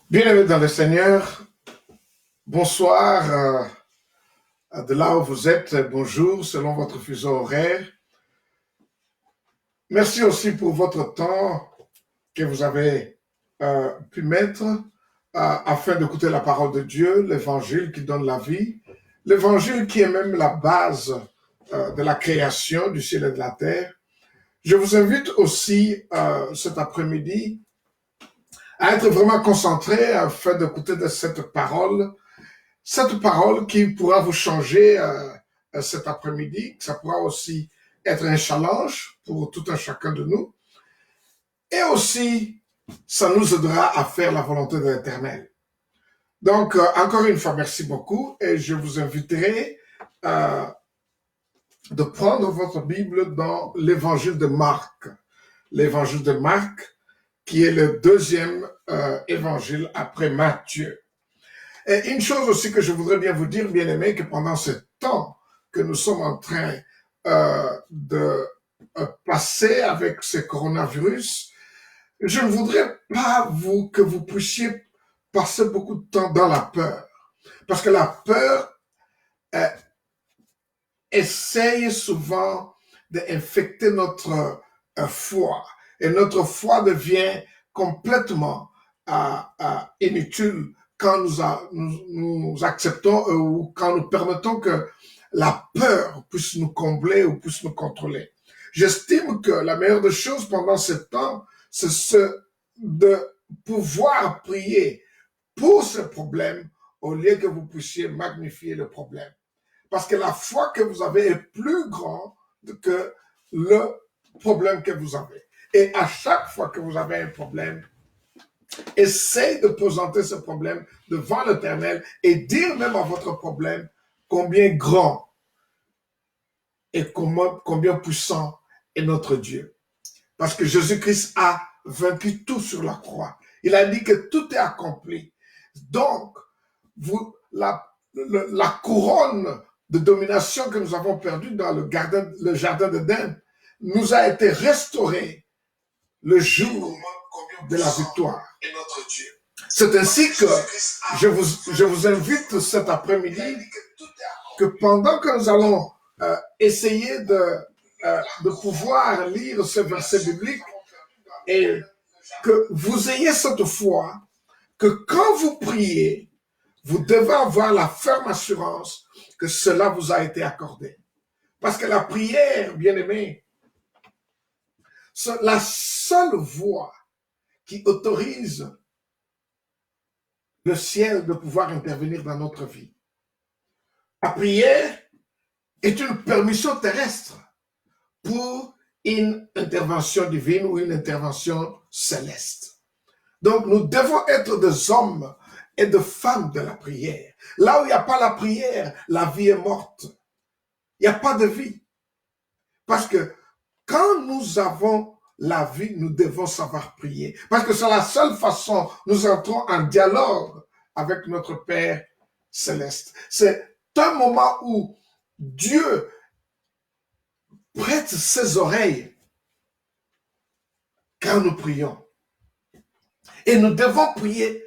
Bien-aimés dans le Seigneur, bonsoir de là où vous êtes, bonjour selon votre fuseau horaire. Merci aussi pour votre temps que vous avez pu mettre afin d'écouter la parole de Dieu, l'évangile qui donne la vie, l'évangile qui est même la base de la création du ciel et de la terre. Je vous invite aussi cet après-midi à être vraiment concentré afin d'écouter de cette parole qui pourra vous changer cet après-midi, ça pourra aussi être un challenge pour tout un chacun de nous. Et aussi, ça nous aidera à faire la volonté de l'Éternel. Donc, encore une fois, merci beaucoup et je vous inviterai de prendre votre Bible dans l'Évangile de Marc. L'Évangile de Marc, qui est le deuxième évangile après Matthieu. Et une chose aussi que je voudrais bien vous dire, bien aimé, que pendant ce temps que nous sommes en train de passer avec ce coronavirus, je ne voudrais pas que vous puissiez passer beaucoup de temps dans la peur. Parce que la peur essaye souvent d'infecter notre foi. Et notre foi devient complètement inutile quand nous acceptons ou quand nous permettons que la peur puisse nous combler ou puisse nous contrôler. J'estime que la meilleure des choses pendant ce temps, c'est de pouvoir prier pour ce problème au lieu que vous puissiez magnifier le problème. Parce que la foi que vous avez est plus grande que le problème que vous avez. Et à chaque fois que vous avez un problème, essayez de présenter ce problème devant l'Éternel et dire même à votre problème combien grand et combien puissant est notre Dieu. Parce que Jésus-Christ a vaincu tout sur la croix. Il a dit que tout est accompli. Donc, la couronne de domination que nous avons perdue dans le jardin d'Éden nous a été restaurée le jour de la victoire. C'est ainsi que je vous invite cet après-midi que pendant que nous allons essayer de pouvoir lire ce verset biblique et que vous ayez cette foi que quand vous priez, vous devez avoir la ferme assurance que cela vous a été accordé. Parce que la prière, bien aimé, c'est la seule voie qui autorise le ciel de pouvoir intervenir dans notre vie. La prière est une permission terrestre pour une intervention divine ou une intervention céleste. Donc, nous devons être des hommes et des femmes de la prière. Là où il n'y a pas la prière, la vie est morte. Il n'y a pas de vie. Parce que quand nous avons la vie, nous devons savoir prier. Parce que c'est la seule façon, nous entrons en dialogue avec notre Père céleste. C'est un moment où Dieu prête ses oreilles quand nous prions. Et nous devons prier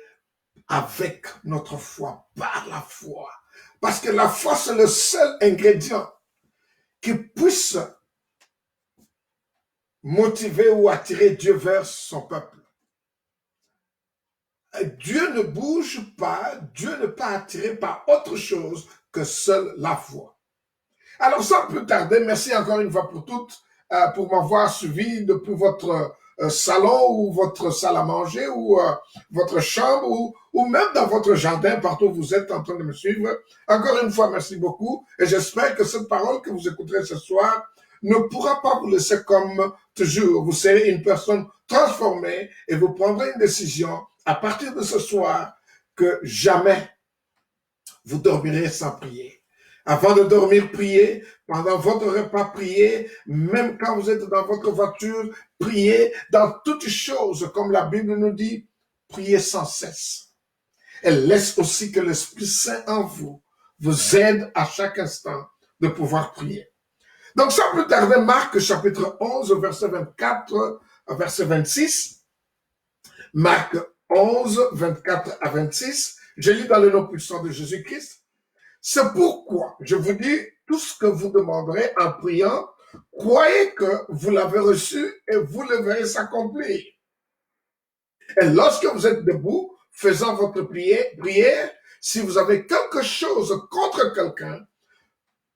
avec notre foi, par la foi. Parce que la foi, c'est le seul ingrédient qui puisse motiver ou attirer Dieu vers son peuple. Dieu ne bouge pas, Dieu n'est pas attiré par autre chose que seule la foi. Alors sans plus tarder, merci encore une fois pour toutes, pour m'avoir suivi depuis votre salon ou votre salle à manger ou votre chambre ou même dans votre jardin, partout où vous êtes en train de me suivre. Encore une fois, merci beaucoup et j'espère que cette parole que vous écouterez ce soir ne pourra pas vous laisser comme toujours. Vous serez une personne transformée et vous prendrez une décision à partir de ce soir que jamais vous dormirez sans prier. Avant de dormir, priez. Pendant votre repas, priez. Même quand vous êtes dans votre voiture, priez. Dans toutes choses, comme la Bible nous dit, priez sans cesse. Elle laisse aussi que l'Esprit Saint en vous aide à chaque instant de pouvoir prier. Donc, sans plus tarder, Marc chapitre 11, verset 24, verset 26. Marc 11, 24 à 26. Je lis dans le nom puissant de Jésus-Christ. C'est pourquoi je vous dis, tout ce que vous demanderez en priant, croyez que vous l'avez reçu et vous le verrez s'accomplir. Et lorsque vous êtes debout, faisant votre prière, si vous avez quelque chose contre quelqu'un,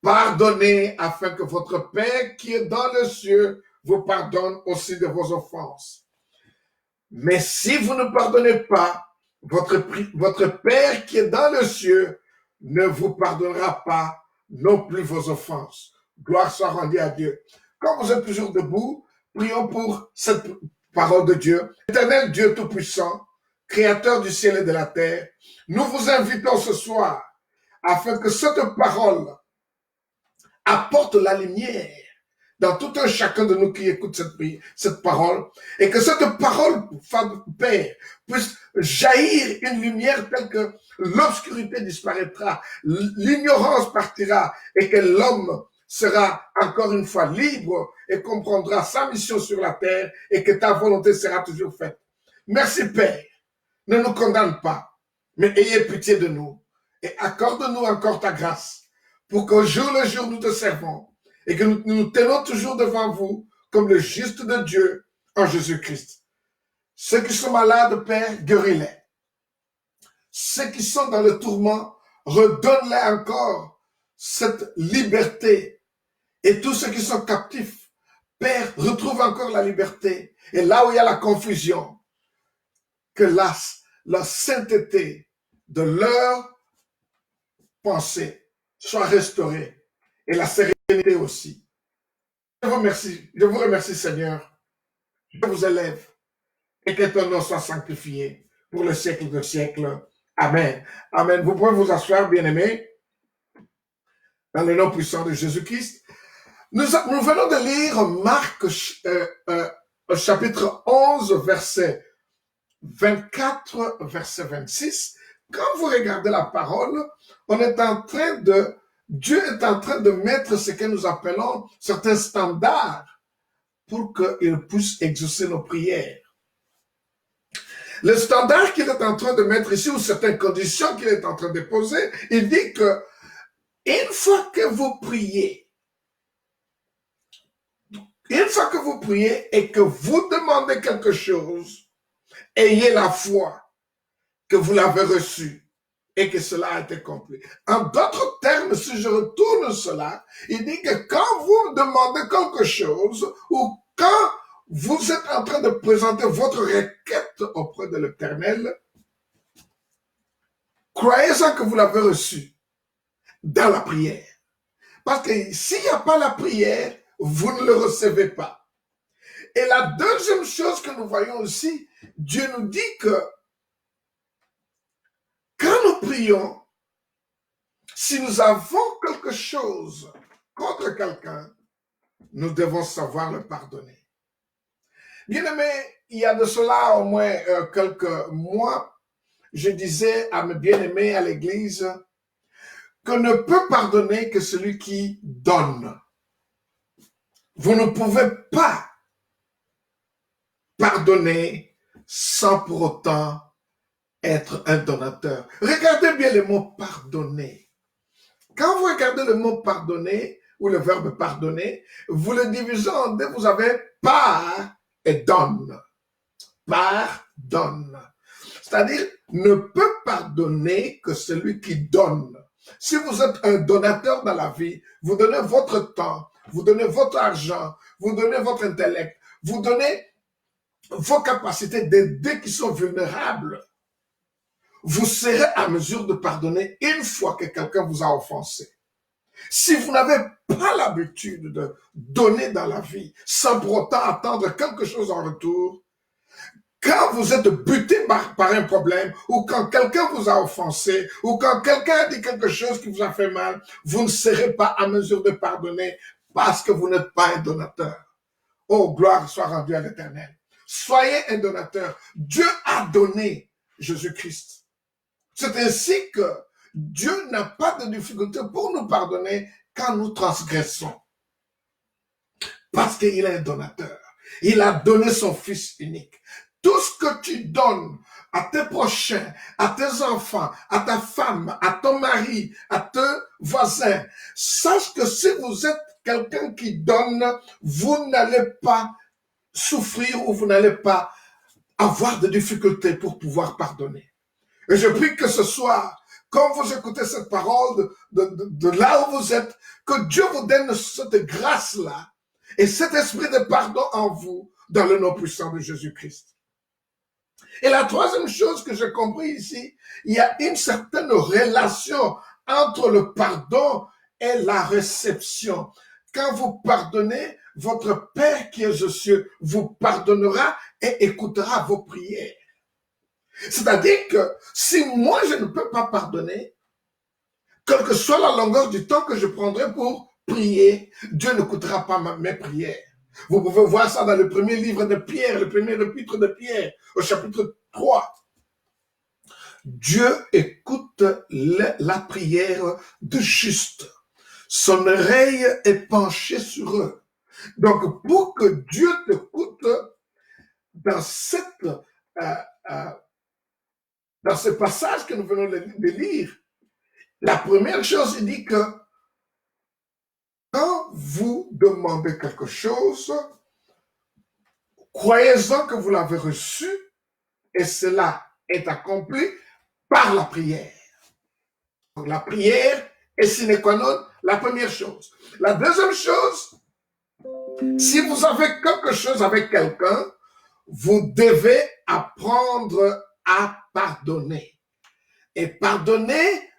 pardonnez afin que votre Père qui est dans les cieux vous pardonne aussi de vos offenses. Mais si vous ne pardonnez pas, votre Père qui est dans les cieux ne vous pardonnera pas non plus vos offenses. Gloire soit rendue à Dieu. Quand vous êtes toujours debout, prions pour cette parole de Dieu. Éternel Dieu Tout-Puissant, Créateur du ciel et de la terre, nous vous invitons ce soir afin que cette parole apporte la lumière dans tout un chacun de nous qui écoute cette parole, et que cette parole, Père, puisse jaillir une lumière telle que l'obscurité disparaîtra, l'ignorance partira, et que l'homme sera encore une fois libre et comprendra sa mission sur la terre, et que ta volonté sera toujours faite. Merci Père, ne nous condamne pas, mais ayez pitié de nous, et accorde-nous encore ta grâce, pour qu'au jour le jour nous te servons, et que nous nous tenons toujours devant vous comme le juste de Dieu en Jésus-Christ. Ceux qui sont malades, Père, guéris-les. Ceux qui sont dans le tourment, redonne-les encore cette liberté. Et tous ceux qui sont captifs, Père, retrouve encore la liberté. Et là où il y a la confusion, que la sainteté de leur pensée soit restaurée. Et la sérénité aussi. Je vous remercie Seigneur. Je vous élève et que ton nom soit sanctifié pour le siècle de siècles. Amen. Amen. Vous pouvez vous asseoir, bien-aimés, dans le nom puissant de Jésus-Christ. Nous venons de lire Marc chapitre 11, verset 24, verset 26. Quand vous regardez la parole, Dieu est en train de mettre ce que nous appelons certains standards pour qu'il puisse exaucer nos prières. Le standard qu'il est en train de mettre ici, ou certaines conditions qu'il est en train de poser, il dit que une fois que vous priez et que vous demandez quelque chose, ayez la foi que vous l'avez reçu et que cela a été accompli. En d'autres termes, si je retourne cela, il dit que quand vous demandez quelque chose ou quand vous êtes en train de présenter votre requête auprès de l'Éternel, croyez-en que vous l'avez reçu dans la prière. Parce que s'il n'y a pas la prière, vous ne le recevez pas. Et la deuxième chose que nous voyons aussi, Dieu nous dit que quand nous prions, si nous avons quelque chose contre quelqu'un, nous devons savoir le pardonner. Bien-aimé, il y a de cela au moins quelques mois, je disais à mes bien-aimés à l'église qu'on ne peut pardonner que celui qui donne. Vous ne pouvez pas pardonner sans pour autant être un donateur. Regardez bien le mot pardonner. Quand vous regardez le mot pardonner ou le verbe pardonner, vous le divisez en deux. Vous avez part et donne. Pardonne. C'est-à-dire, ne peut pardonner que celui qui donne. Si vous êtes un donateur dans la vie, vous donnez votre temps, vous donnez votre argent, vous donnez votre intellect, vous donnez vos capacités d'aider qui sont vulnérables, vous serez à mesure de pardonner une fois que quelqu'un vous a offensé. Si vous n'avez pas l'habitude de donner dans la vie, sans pour autant attendre quelque chose en retour, quand vous êtes buté par un problème, ou quand quelqu'un vous a offensé, ou quand quelqu'un a dit quelque chose qui vous a fait mal, vous ne serez pas à mesure de pardonner parce que vous n'êtes pas un donateur. Oh, gloire soit rendue à l'Éternel. Soyez un donateur. Dieu a donné Jésus-Christ. C'est ainsi que Dieu n'a pas de difficulté pour nous pardonner quand nous transgressons. Parce qu'il est un donateur. Il a donné son Fils unique. Tout ce que tu donnes à tes prochains, à tes enfants, à ta femme, à ton mari, à tes voisins. Sache que si vous êtes quelqu'un qui donne, vous n'allez pas souffrir ou vous n'allez pas avoir de difficultés pour pouvoir pardonner. Et je prie que ce soir, quand vous écoutez cette parole de là où vous êtes, que Dieu vous donne cette grâce-là et cet esprit de pardon en vous dans le nom puissant de Jésus-Christ. Et la troisième chose que j'ai compris ici, il y a une certaine relation entre le pardon et la réception. Quand vous pardonnez, votre Père qui est aux cieux vous pardonnera et écoutera vos prières. C'est-à-dire que si moi je ne peux pas pardonner, quelle que soit la longueur du temps que je prendrai pour prier, Dieu n'écoutera pas mes prières. Vous pouvez voir ça dans le premier livre de Pierre, le premier épître de Pierre, au chapitre 3. Dieu écoute la prière de juste. Son oreille est penchée sur eux. Donc, pour que Dieu t'écoute dans dans ce passage que nous venons de lire, la première chose, il dit que quand vous demandez quelque chose, croyez-en que vous l'avez reçu et cela est accompli par la prière. Donc, la prière est sine qua non, la première chose. La deuxième chose, si vous avez quelque chose avec quelqu'un, vous devez apprendre à pardonner. Et pardonner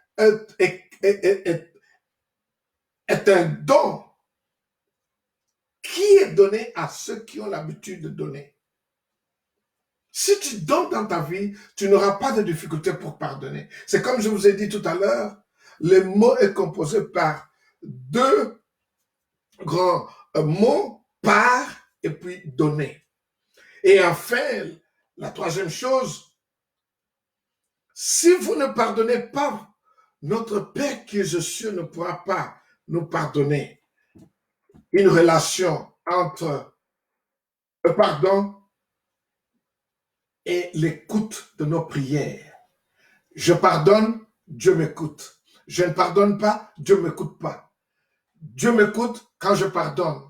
est un don qui est donné à ceux qui ont l'habitude de donner. Si tu donnes dans ta vie, tu n'auras pas de difficulté pour pardonner. C'est comme je vous ai dit tout à l'heure, le mot est composé par deux grands mots, par et puis donner. Et enfin, la troisième chose, si vous ne pardonnez pas, notre Père qui est aux cieux ne pourra pas nous pardonner. Une relation entre le pardon et l'écoute de nos prières. Je pardonne, Dieu m'écoute. Je ne pardonne pas, Dieu ne m'écoute pas. Dieu m'écoute quand je pardonne.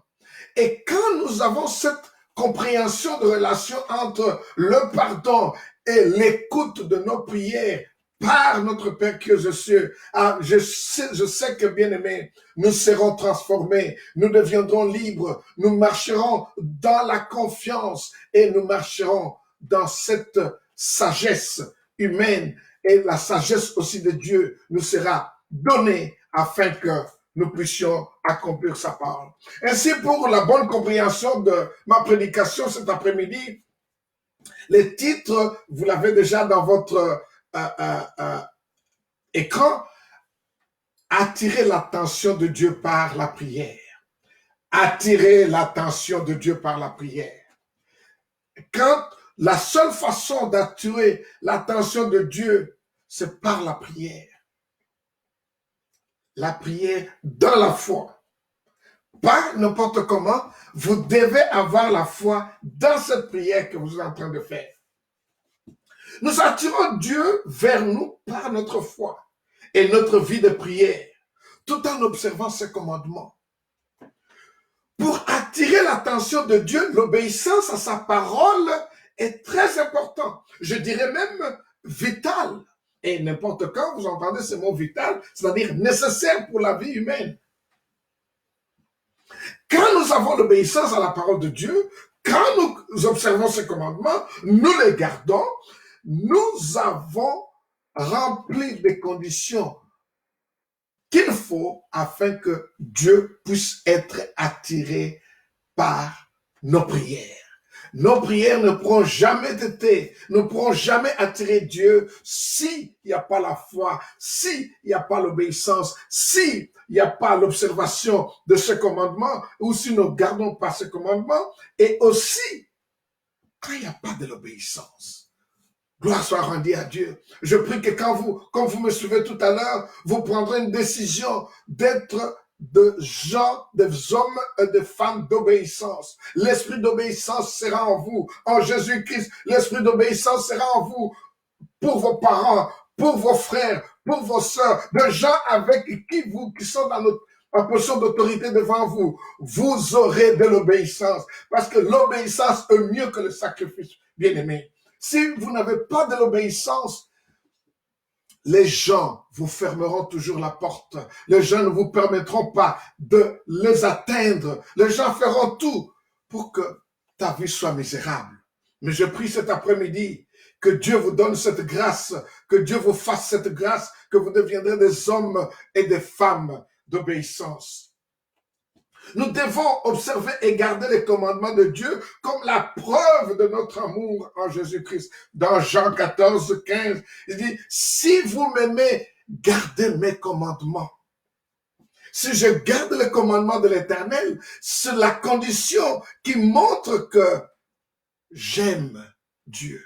Et quand nous avons cette compréhension de relation entre le pardon et l'écoute de nos prières par notre Père qui est aux cieux, je sais que, bien aimé, nous serons transformés, nous deviendrons libres, nous marcherons dans la confiance et nous marcherons dans cette sagesse humaine et la sagesse aussi de Dieu nous sera donnée afin que nous puissions accomplir sa parole. Ainsi, pour la bonne compréhension de ma prédication cet après-midi, les titres, vous l'avez déjà dans votre écran, attirer l'attention de Dieu par la prière. Attirer l'attention de Dieu par la prière. Quand la seule façon d'attirer l'attention de Dieu, c'est par la prière. La prière dans la foi. Pas n'importe comment, vous devez avoir la foi dans cette prière que vous êtes en train de faire. Nous attirons Dieu vers nous par notre foi et notre vie de prière, tout en observant ses commandements. Pour attirer l'attention de Dieu, l'obéissance à sa parole est très importante. Je dirais même vitale. Et n'importe quand vous entendez ce mot vital, c'est-à-dire nécessaire pour la vie humaine. Quand nous avons l'obéissance à la parole de Dieu, quand nous observons ses commandements, nous les gardons, nous avons rempli les conditions qu'il faut afin que Dieu puisse être attiré par nos prières. Nos prières ne pourront jamais attirer Dieu s'il n'y a pas la foi, s'il n'y a pas l'obéissance, s'il n'y a pas l'observation de ce commandement, ou si nous ne gardons pas ce commandement, et aussi quand il n'y a pas de l'obéissance. Gloire soit rendue à Dieu. Je prie que comme vous me suivez tout à l'heure, vous prendrez une décision d'être des hommes et des femmes d'obéissance. L'esprit d'obéissance sera en vous. En Jésus-Christ, l'esprit d'obéissance sera en vous. pour vos parents, pour vos frères, pour vos sœurs, de gens avec qui sont en position d'autorité devant vous. Vous aurez de l'obéissance, parce que l'obéissance est mieux que le sacrifice, bien-aimé. Si vous n'avez pas de l'obéissance, les gens vous fermeront toujours la porte. Les gens ne vous permettront pas de les atteindre. Les gens feront tout pour que ta vie soit misérable. Mais je prie cet après-midi que Dieu vous donne cette grâce, que Dieu vous fasse cette grâce, que vous deviendrez des hommes et des femmes d'obéissance. Nous devons observer et garder les commandements de Dieu comme la preuve de notre amour en Jésus-Christ. Dans Jean 14, 15, il dit, si vous m'aimez, gardez mes commandements. Si je garde les commandements de l'Éternel, c'est la condition qui montre que j'aime Dieu.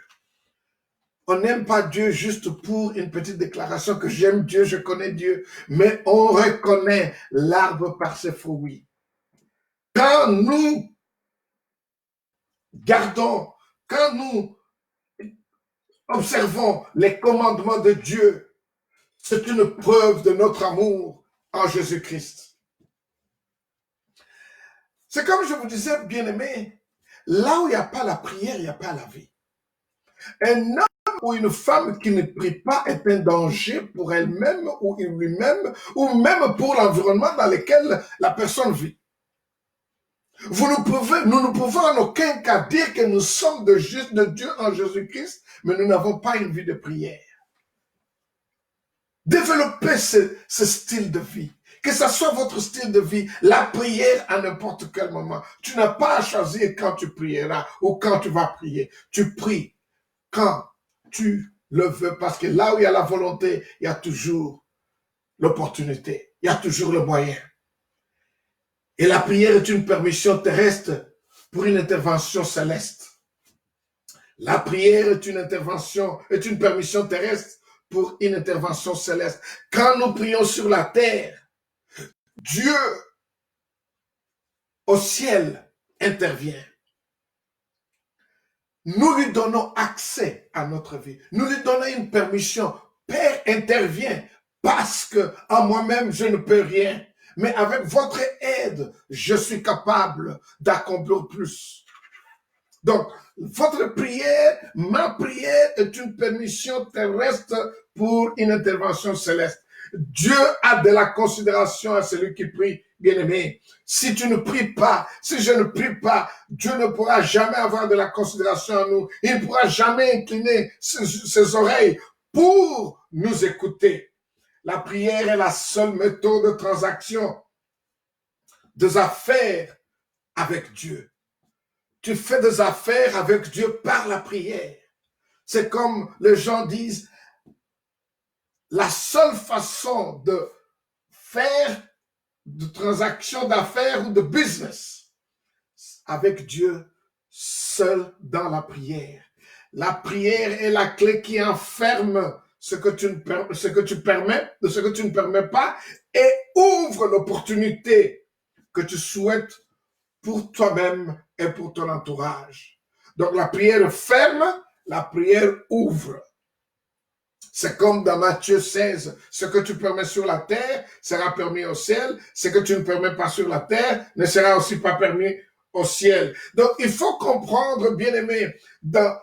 On n'aime pas Dieu juste pour une petite déclaration que j'aime Dieu, je connais Dieu, mais on reconnaît l'arbre par ses fruits. Quand nous gardons, quand nous observons les commandements de Dieu, c'est une preuve de notre amour en Jésus-Christ. C'est comme je vous disais, bien-aimés, là où il n'y a pas la prière, il n'y a pas la vie. Un homme ou une femme qui ne prie pas est un danger pour elle-même ou lui-même, ou même pour l'environnement dans lequel la personne vit. Nous ne pouvons en aucun cas dire que nous sommes de Dieu en Jésus-Christ, mais nous n'avons pas une vie de prière. Développez ce style de vie. Que ce soit votre style de vie, la prière à n'importe quel moment. Tu n'as pas à choisir quand tu prieras ou quand tu vas prier. Tu pries quand tu le veux, parce que là où il y a la volonté, il y a toujours l'opportunité. Il y a toujours le moyen. Et la prière est une permission terrestre pour une intervention céleste. La prière est une permission terrestre pour une intervention céleste. Quand nous prions sur la terre, Dieu au ciel intervient. Nous lui donnons accès à notre vie. Nous lui donnons une permission. Père intervient parce que en moi-même, je ne peux rien. Mais avec votre aide, je suis capable d'accomplir plus. Donc, votre prière, ma prière est une permission terrestre pour une intervention céleste. Dieu a de la considération à celui qui prie, bien-aimé. Si tu ne pries pas, si je ne prie pas, Dieu ne pourra jamais avoir de la considération à nous. Il ne pourra jamais incliner ses oreilles pour nous écouter. La prière est la seule méthode de transaction des affaires avec Dieu. Tu fais des affaires avec Dieu par la prière. C'est comme les gens disent, la seule façon de faire de transactions d'affaires ou de business avec Dieu, seul dans la prière. La prière est la clé qui enferme ce que tu permets, de ce que tu ne permets pas, et ouvre l'opportunité que tu souhaites pour toi-même et pour ton entourage. Donc la prière ferme, la prière ouvre. C'est comme dans Matthieu 16, ce que tu permets sur la terre sera permis au ciel, ce que tu ne permets pas sur la terre ne sera aussi pas permis au ciel. Donc il faut comprendre, bien-aimé, dans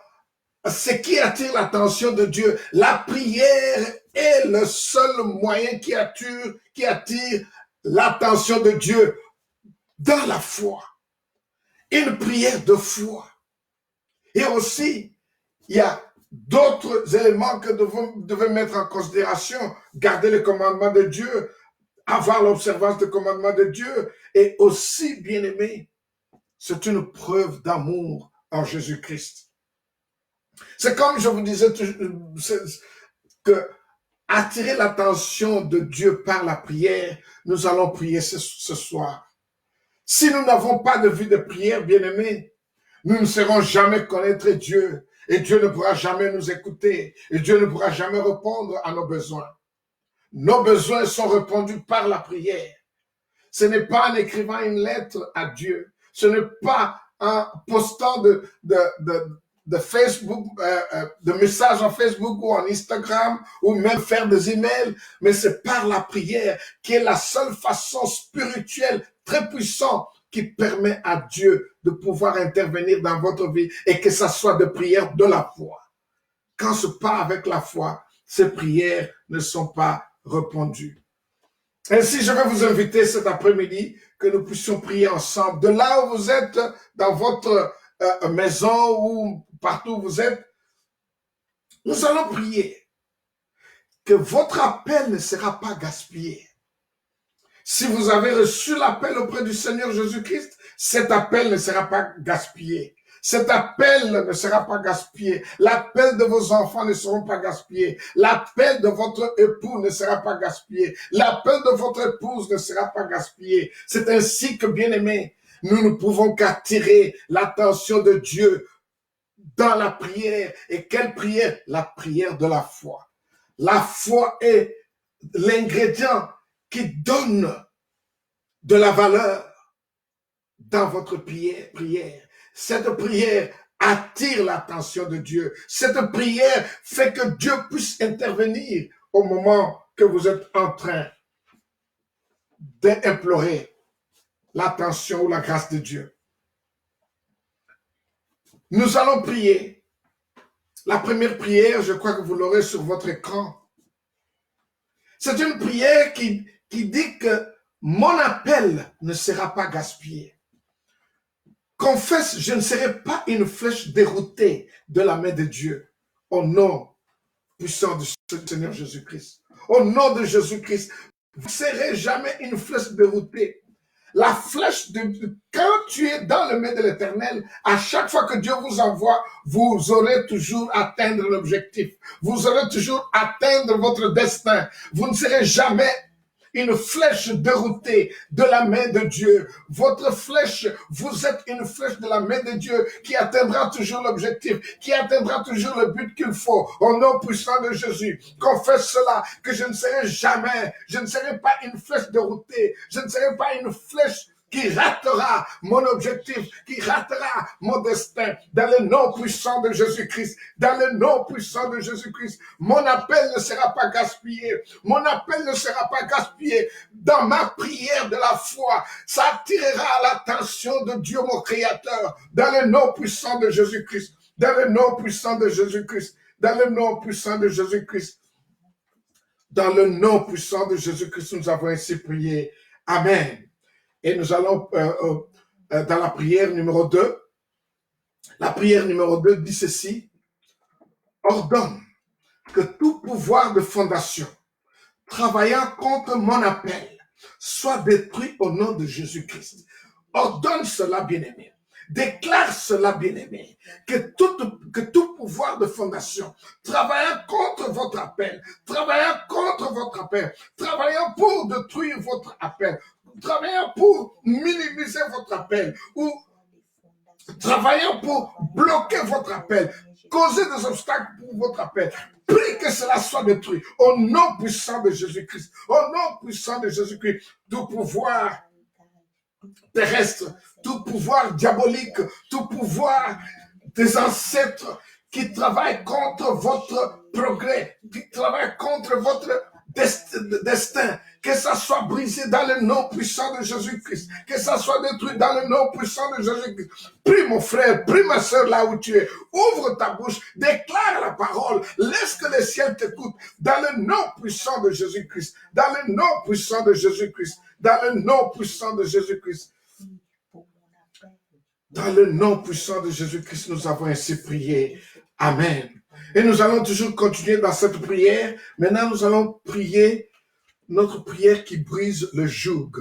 ce qui attire l'attention de Dieu. La prière est le seul moyen qui attire l'attention de Dieu dans la foi. Une prière de foi. Et aussi, il y a d'autres éléments que vous devez mettre en considération. Garder les commandements de Dieu, avoir l'observance des commandements de Dieu, et aussi, bien-aimé, c'est une preuve d'amour en Jésus-Christ. C'est comme je vous disais que attirer l'attention de Dieu par la prière, nous allons prier ce soir. Si nous n'avons pas de vie de prière, bien-aimés, nous ne saurons jamais connaître Dieu. Et Dieu ne pourra jamais nous écouter. Et Dieu ne pourra jamais répondre à nos besoins. Nos besoins sont répondus par la prière. Ce n'est pas en écrivant une lettre à Dieu. Ce n'est pas en postant de Facebook, de messages en Facebook ou en Instagram, ou même faire des emails, mais c'est par la prière qui est la seule façon spirituelle très puissante qui permet à Dieu de pouvoir intervenir dans votre vie et que ça soit de prières de la foi. Quand ce pas avec la foi, ces prières ne sont pas répondues. Ainsi, je vais vous inviter cet après-midi que nous puissions prier ensemble. De là où vous êtes, dans votre maison ou partout où vous êtes, nous allons prier que votre appel ne sera pas gaspillé. Si vous avez reçu l'appel auprès du Seigneur Jésus-Christ, cet appel ne sera pas gaspillé. Cet appel ne sera pas gaspillé. L'appel de vos enfants ne sera pas gaspillé. L'appel de votre époux ne sera pas gaspillé. L'appel de votre épouse ne sera pas gaspillé. C'est ainsi que, bien-aimés, nous ne pouvons qu'attirer l'attention de Dieu dans la prière. Et quelle prière? La prière de la foi. La foi est l'ingrédient qui donne de la valeur dans votre prière. Cette prière attire l'attention de Dieu. Cette prière fait que Dieu puisse intervenir au moment que vous êtes en train d'implorer l'attention ou la grâce de Dieu. Nous allons prier. La première prière, je crois que vous l'aurez sur votre écran. C'est une prière qui dit que mon appel ne sera pas gaspillé. Confesse, je ne serai pas une flèche déroutée de la main de Dieu. Au nom puissant du Seigneur Jésus-Christ. Au nom de Jésus-Christ, vous ne serez jamais une flèche déroutée. La flèche, quand tu es dans le main de l'Éternel, à chaque fois que Dieu vous envoie, vous aurez toujours atteindre l'objectif. Vous aurez toujours atteindre votre destin. Vous ne serez jamais une flèche déroutée de la main de Dieu. Votre flèche, vous êtes une flèche de la main de Dieu qui atteindra toujours l'objectif, qui atteindra toujours le but qu'il faut. Au nom puissant de Jésus, confesse cela, que je ne serai pas une flèche déroutée, je ne serai pas une flèche qui ratera mon objectif, qui ratera mon destin, dans le nom puissant de Jésus-Christ, dans le nom puissant de Jésus-Christ. Mon appel ne sera pas gaspillé, mon appel ne sera pas gaspillé. Dans ma prière de la foi, ça attirera l'attention de Dieu mon Créateur, dans le nom puissant de Jésus-Christ, dans le nom puissant de Jésus-Christ, dans le nom puissant de Jésus-Christ. Dans le nom puissant de Jésus-Christ, nous avons ainsi prié. Amen. Et nous allons dans la prière numéro 2. La prière numéro 2 dit ceci. Ordonne que tout pouvoir de fondation travaillant contre mon appel soit détruit au nom de Jésus-Christ. Ordonne cela, bien-aimé. Déclare cela, bien-aimé, que tout pouvoir de fondation travaillant contre votre appel, travaillant pour détruire votre appel, travaillant pour minimiser votre appel ou travaillant pour bloquer votre appel, causer des obstacles pour votre appel. Prie que cela soit détruit au nom puissant de Jésus-Christ. Au nom puissant de Jésus-Christ, tout pouvoir terrestre, tout pouvoir diabolique, tout pouvoir des ancêtres qui travaillent contre votre progrès, qui travaillent contre votre destin, que ça soit brisé dans le nom puissant de Jésus-Christ, que ça soit détruit dans le nom puissant de Jésus-Christ. Prie mon frère, prie ma soeur là où tu es, ouvre ta bouche, déclare la parole, laisse que le ciel t'écoute, dans le nom puissant de Jésus-Christ, dans le nom puissant de Jésus-Christ, dans le nom puissant de Jésus-Christ. Dans le nom puissant de Jésus-Christ, nous avons ainsi prié. Amen. Et nous allons toujours continuer dans cette prière. Maintenant, nous allons prier notre prière qui brise le joug.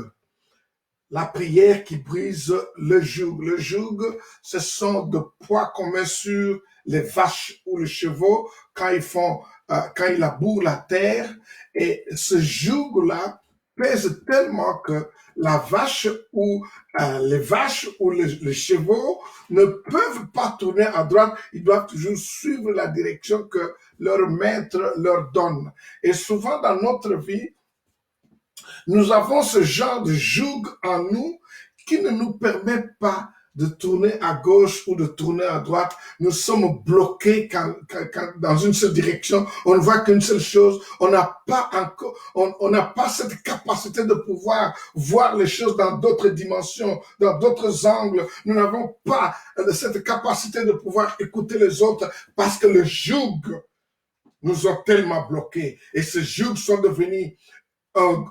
La prière qui brise le joug. Le joug, ce sont de poids qu'on met sur les vaches ou les chevaux quand ils labourent la terre. Et ce joug-là pèse tellement que la vache ou les vaches ou les chevaux ne peuvent pas tourner à droite, ils doivent toujours suivre la direction que leur maître leur donne. Et souvent dans notre vie, nous avons ce genre de joug en nous qui ne nous permet pas de tourner à gauche ou de tourner à droite. Nous sommes bloqués dans une seule direction. On ne voit qu'une seule chose. On n'a pas encore, on n'a pas cette capacité de pouvoir voir les choses dans d'autres dimensions, dans d'autres angles. Nous n'avons pas cette capacité de pouvoir écouter les autres parce que le joug nous a tellement bloqués. Et ces jougs sont devenus un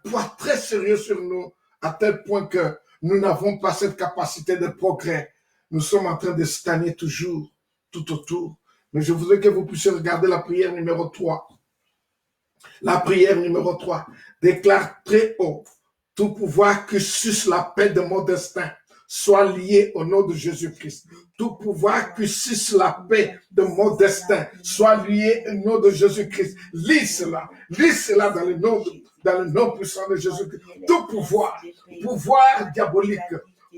poids très sérieux sur nous, à tel point que nous n'avons pas cette capacité de progrès. Nous sommes en train de stagner toujours, tout autour. Mais je voudrais que vous puissiez regarder la prière numéro 3. La prière numéro 3 déclare très haut: tout pouvoir que suce la paix de mon destin soit lié au nom de Jésus-Christ. Tout pouvoir que suce la paix de mon destin soit lié au nom de Jésus-Christ. Lis cela dans le nom puissant de Jésus-Christ. Tout pouvoir diabolique,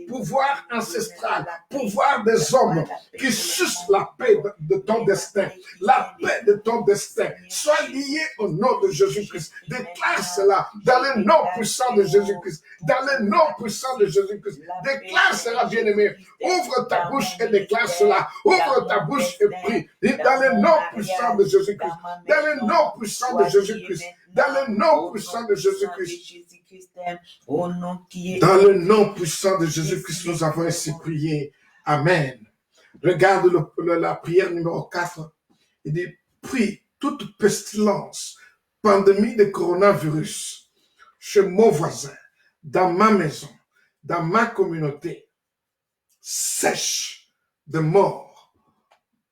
pouvoir ancestral, pouvoir des hommes qui sucent la paix de ton destin, la paix de ton destin, soit liée au nom de Jésus-Christ. Déclare cela dans le nom puissant de Jésus-Christ, dans le nom puissant de Jésus-Christ. Déclare cela, bien-aimé. Ouvre ta bouche et déclare cela. Ouvre ta bouche et prie. Et dans le nom puissant de Jésus-Christ, dans le nom puissant de Jésus-Christ, dans le nom puissant de Jésus-Christ. Dans le nom puissant de Jésus-Christ, nous avons ainsi prié. Amen. Regarde la prière numéro 4. Il dit: prie toute pestilence, pandémie de coronavirus, chez mon voisin, dans ma maison, dans ma communauté, sèche de mort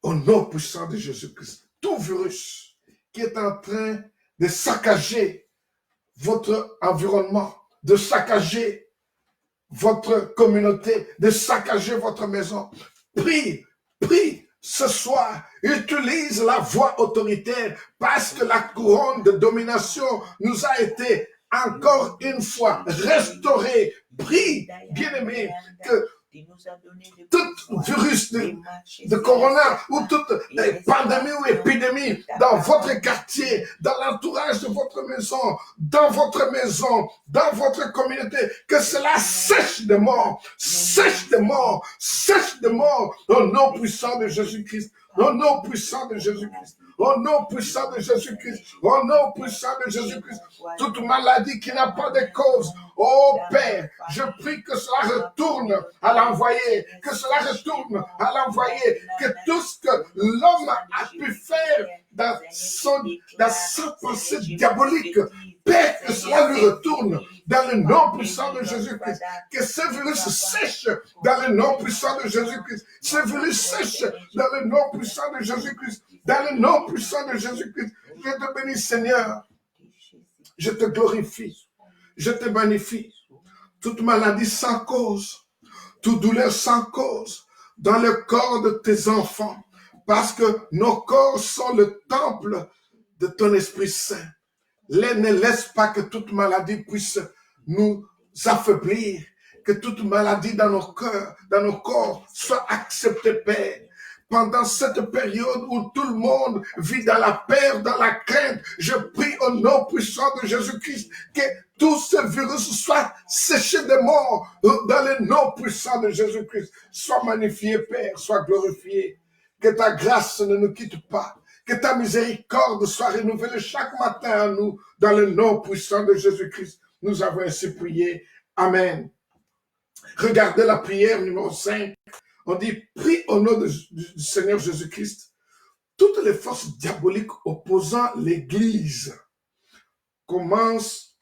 au nom puissant de Jésus-Christ. Tout virus qui est en train de saccager votre environnement, de saccager votre communauté, de saccager votre maison. Prie ce soir. Utilise la voix autoritaire parce que la couronne de domination nous a été encore une fois restaurée. Prie, bien-aimé, que tout virus de corona ou toute pandémie ou épidémie dans votre quartier, dans l'entourage de votre maison, dans votre communauté, que cela sèche de mort, au nom puissant de Jésus-Christ. Au nom puissant de Jésus-Christ. Au nom puissant de Jésus-Christ. Au nom puissant de Jésus-Christ. Toute maladie qui n'a pas de cause. Oh Père, je prie que cela retourne à l'envoyé. Que cela retourne à l'envoyé. Que tout ce que l'homme a pu faire dans sa pensée diabolique, Père, que cela lui retourne dans le nom puissant de Jésus-Christ. Que ce virus sèche dans le nom puissant de Jésus-Christ. Ce virus sèche dans le nom puissant de Jésus-Christ. Dans le nom puissant de Jésus-Christ. Je te bénis, Seigneur. Je te glorifie. Je te magnifie. Toute maladie sans cause, toute douleur sans cause, dans le corps de tes enfants, parce que nos corps sont le temple de ton Esprit Saint. Ne laisse pas que toute maladie puisse nous affaiblir, que toute maladie dans nos cœurs, dans nos corps soit acceptée, Père. Pendant cette période où tout le monde vit dans la peur, dans la crainte, je prie au nom puissant de Jésus-Christ que tout ce virus soit séché de mort dans le nom puissant de Jésus-Christ. Sois magnifié, Père, sois glorifié. Que ta grâce ne nous quitte pas. Que ta miséricorde soit renouvelée chaque matin à nous dans le nom puissant de Jésus-Christ. Nous avons ainsi prié. Amen. Regardez la prière numéro 5. On dit: prie au nom du Seigneur Jésus-Christ. Toutes les forces diaboliques opposant l'Église commencent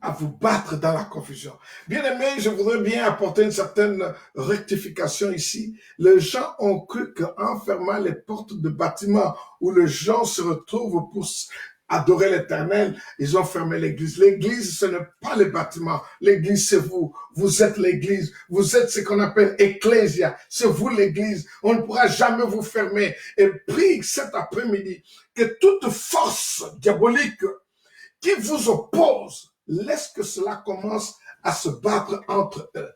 à vous battre dans la confusion. Bien aimé, je voudrais bien apporter une certaine rectification ici. Les gens ont cru qu'en fermant les portes de bâtiments où les gens se retrouvent pour adorer l'Éternel, ils ont fermé l'Église. L'Église, ce n'est pas les bâtiments. L'Église, c'est vous. Vous êtes l'Église. Vous êtes ce qu'on appelle Ecclésia. C'est vous l'Église. On ne pourra jamais vous fermer. Et prie cet après-midi que toute force diabolique qui vous oppose, laisse que cela commence à se battre entre eux.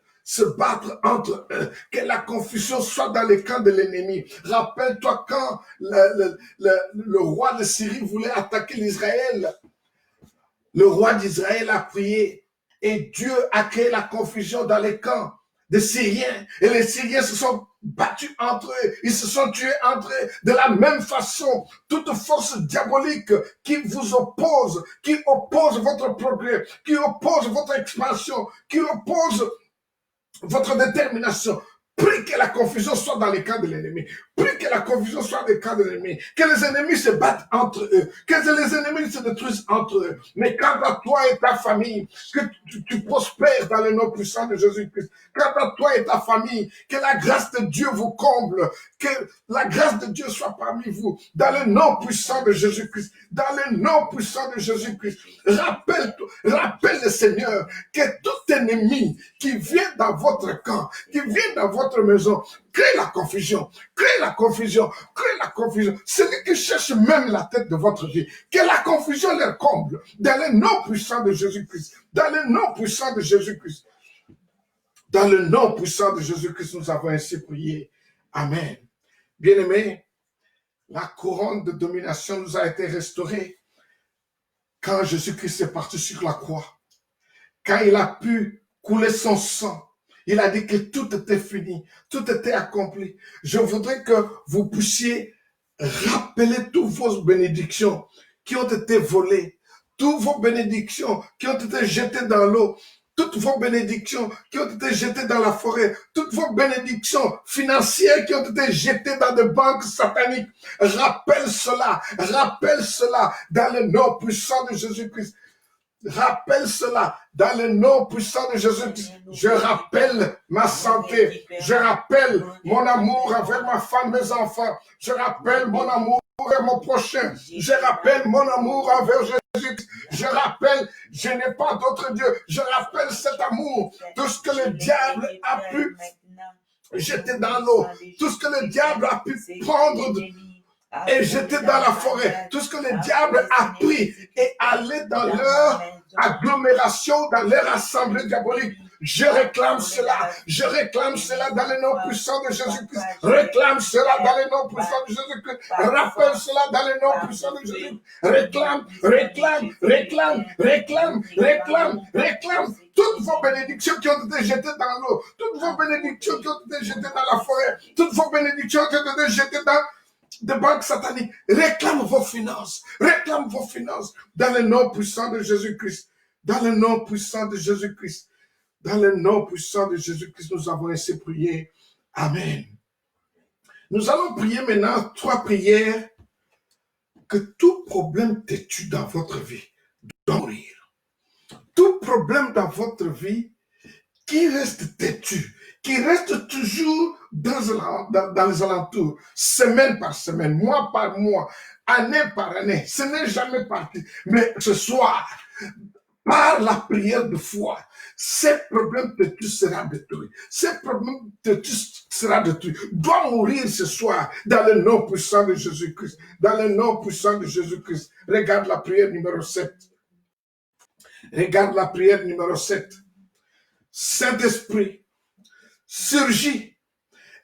Que la confusion soit dans les camps de l'ennemi. Rappelle-toi quand le roi de Syrie voulait attaquer l'Israël. Le roi d'Israël a prié et Dieu a créé la confusion dans les camps des Syriens. Et les Syriens se sont battus entre eux. Ils se sont tués entre eux. De la même façon, toute force diabolique qui vous oppose, qui oppose votre progrès, qui oppose votre expansion, qui oppose votre détermination, prie que la confusion soit dans les camps de l'ennemi. Prie que la confusion soit dans les camps de l'ennemi. Que les ennemis se battent entre eux. Que les ennemis se détruisent entre eux. Mais quant à toi et ta famille, que tu prospères dans le nom puissant de Jésus-Christ. Quant à toi et ta famille, que la grâce de Dieu vous comble. Que la grâce de Dieu soit parmi vous. Dans le nom puissant de Jésus-Christ. Dans le nom puissant de Jésus-Christ. Rappelle le Seigneur que tout ennemi qui vient dans votre camp, qui vient dans votre maison, crée la confusion, crée la confusion, crée la confusion. Celui qui cherche même la tête de votre vie, que la confusion leur comble. Dans le nom puissant de Jésus-Christ. Dans le nom puissant de Jésus-Christ. Dans le nom puissant de Jésus-Christ, nous avons ainsi prié. Amen. Bien-aimés, la couronne de domination nous a été restaurée quand Jésus-Christ est parti sur la croix. Quand il a pu couler son sang, il a dit que tout était fini, tout était accompli. Je voudrais que vous puissiez rappeler toutes vos bénédictions qui ont été volées, toutes vos bénédictions qui ont été jetées dans l'eau, toutes vos bénédictions qui ont été jetées dans la forêt, toutes vos bénédictions financières qui ont été jetées dans des banques sataniques. Rappelle cela dans le nom puissant de Jésus-Christ. Rappelle cela dans le nom puissant de Jésus. Je rappelle ma santé. Je rappelle mon amour envers ma femme, mes enfants. Je rappelle mon amour envers mon prochain. Je rappelle mon amour envers Jésus. Je rappelle, je n'ai pas d'autre Dieu. Je rappelle cet amour. Tout ce que le diable a pu jeter dans l'eau. Tout ce que le diable a pu prendre et jeter dans la forêt. Tout ce que le diable a pris et allé dans leur agglomération, dans leur assemblée diabolique. Je réclame cela dans le nom puissant de Jésus-Christ. Réclame cela dans le nom puissant de Jésus-Christ. Rappelle cela dans le nom puissant de Jésus-Christ. Réclame. Toutes vos bénédictions qui ont été jetées dans l'eau, toutes vos bénédictions qui ont été jetées dans la forêt, toutes vos bénédictions qui ont été jetées dans des banques sataniques. Réclame vos finances dans le nom puissant de Jésus-Christ. Dans le nom puissant de Jésus-Christ. Dans le nom puissant de Jésus-Christ, nous avons ainsi prié. Amen. Nous allons prier maintenant 3 prières. Que tout problème têtu dans votre vie doit mourir. Tout problème dans votre vie qui reste têtu, qui reste toujours dans les alentours, semaine par semaine, mois par mois, année par année, ce n'est jamais parti. Mais ce soir, par la prière de foi, ces problèmes têtus sera détruit. Ces problèmes têtus sera détruit. Doit mourir ce soir dans le nom puissant de Jésus-Christ. Dans le nom puissant de Jésus-Christ. Regarde la prière numéro 7. Regarde la prière numéro 7. Saint-Esprit, surgis,